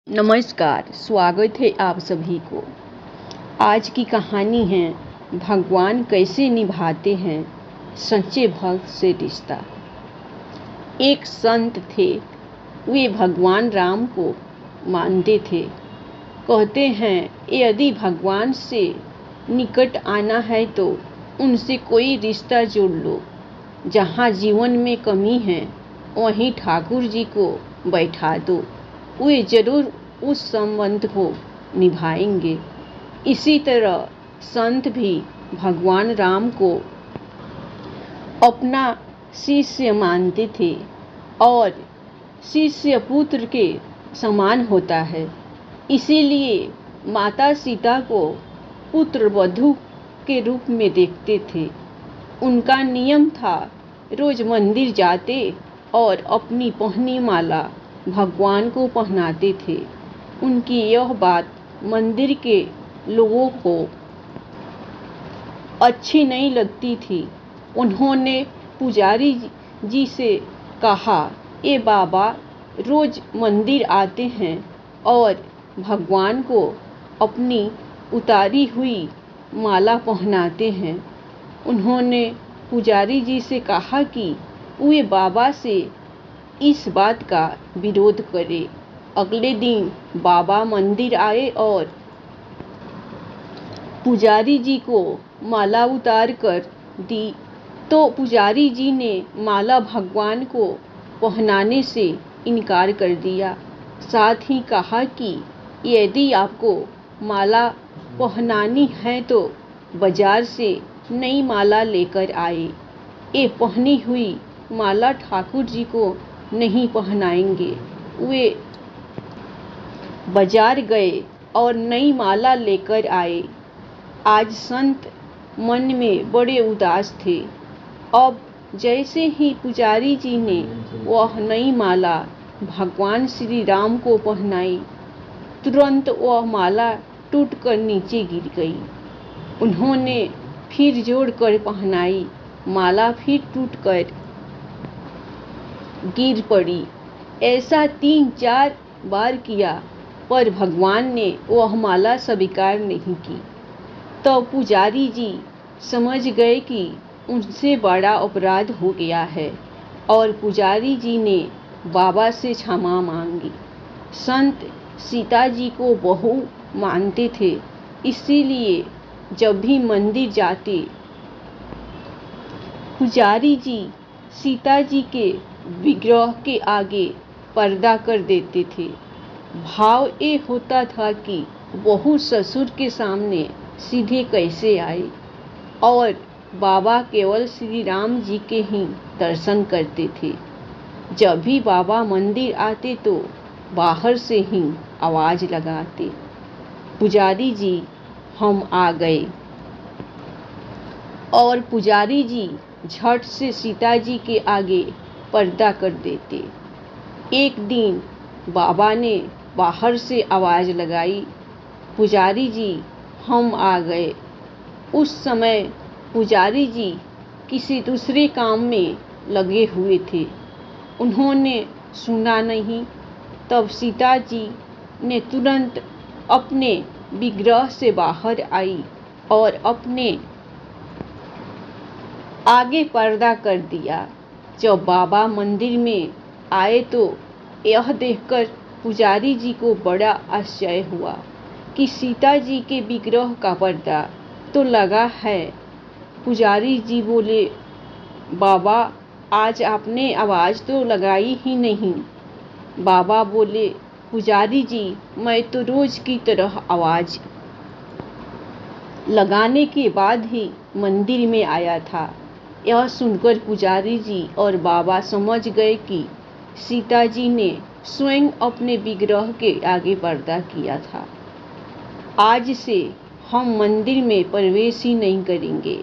नमस्कार, स्वागत है आप सभी को। आज की कहानी है भगवान कैसे निभाते हैं सच्चे भक्त से रिश्ता। एक संत थे, वे भगवान राम को मानते थे। कहते हैं यदि भगवान से निकट आना है तो उनसे कोई रिश्ता जोड़ लो। जहाँ जीवन में कमी है वहीं ठाकुर जी को बैठा दो, वे जरूर उस संबंध को निभाएंगे। इसी तरह संत भी भगवान राम को अपना शिष्य मानते थे और शिष्य पुत्र के समान होता है। इसीलिए माता सीता को पुत्र वधू के रूप में देखते थे। उनका नियम था रोज मंदिर जाते और अपनी पहनी माला भगवान को पहनाते थे। उनकी यह बात मंदिर के लोगों को अच्छी नहीं लगती थी। उन्होंने पुजारी जी से कहा, ये बाबा रोज मंदिर आते हैं और भगवान को अपनी उतारी हुई माला पहनाते हैं। उन्होंने पुजारी जी से कहा कि वे बाबा से इस बात का विरोध करे। अगले दिन बाबा मंदिर आए और पुजारी जी को माला उतार कर दी तो पुजारी जी ने माला भगवान को पहनाने से इनकार कर दिया। साथ ही कहा कि यदि आपको माला पहनानी है तो बाजार से नई माला लेकर आए। ये पहनी हुई माला ठाकुर जी को नहीं पहनाएंगे। वे बाजार गए और नई माला लेकर आए। आज संत मन में बड़े उदास थे। अब जैसे ही पुजारी जी ने वह नई माला भगवान श्री राम को पहनाई, तुरंत वह माला टूटकर नीचे गिर गई। उन्होंने फिर जोड़कर पहनाई, माला फिर टूटकर गिर पड़ी। ऐसा 3-4 बार किया पर भगवान ने वह माला स्वीकार नहीं की। तो पुजारी जी समझ गए कि उनसे बड़ा अपराध हो गया है और पुजारी जी ने बाबा से क्षमा मांगी। संत सीता जी को बहू मानते थे, इसीलिए जब भी मंदिर जाते पुजारी जी सीता जी के विग्रह के आगे पर्दा कर देते थे। भाव ये होता था कि बहू ससुर के सामने सीधे कैसे आए और बाबा केवल श्री राम जी के ही दर्शन करते थे। जब भी बाबा मंदिर आते तो बाहर से ही आवाज लगाते, पुजारी जी हम आ गए। और पुजारी जी झट से सीता जी के आगे पर्दा कर देते। एक दिन बाबा ने बाहर से आवाज लगाई, पुजारी जी हम आ गए। उस समय पुजारी जी किसी दूसरे काम में लगे हुए थे, उन्होंने सुना नहीं। तब सीता जी ने तुरंत अपने विग्रह से बाहर आई और अपने आगे पर्दा कर दिया। जब बाबा मंदिर में आए तो यह देखकर पुजारी जी को बड़ा आश्चर्य हुआ कि सीता जी के विग्रह का पर्दा तो लगा है। पुजारी जी बोले, बाबा आज आपने आवाज तो लगाई ही नहीं। बाबा बोले, पुजारी जी मैं तो रोज की तरह आवाज लगाने के बाद ही मंदिर में आया था। यह सुनकर पुजारी जी और बाबा समझ गए कि सीता जी ने स्वयं अपने विग्रह के आगे पर्दा किया था। आज से हम मंदिर में प्रवेश ही नहीं करेंगे।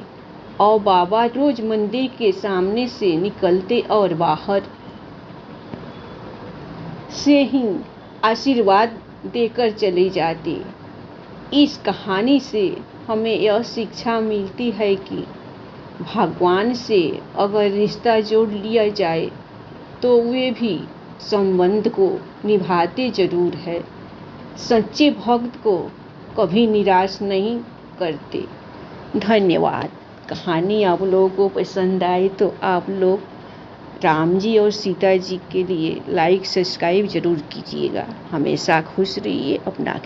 और बाबा रोज मंदिर के सामने से निकलते और बाहर से ही आशीर्वाद देकर चले जाते। इस कहानी से हमें यह शिक्षा मिलती है कि भगवान से अगर रिश्ता जोड़ लिया जाए तो वे भी संबंध को निभाते जरूर है। सच्चे भक्त को कभी निराश नहीं करते। धन्यवाद। कहानी आप लोगों को पसंद आई तो आप लोग राम जी और सीता जी के लिए लाइक सब्सक्राइब जरूर कीजिएगा। हमेशा खुश रहिए, अपना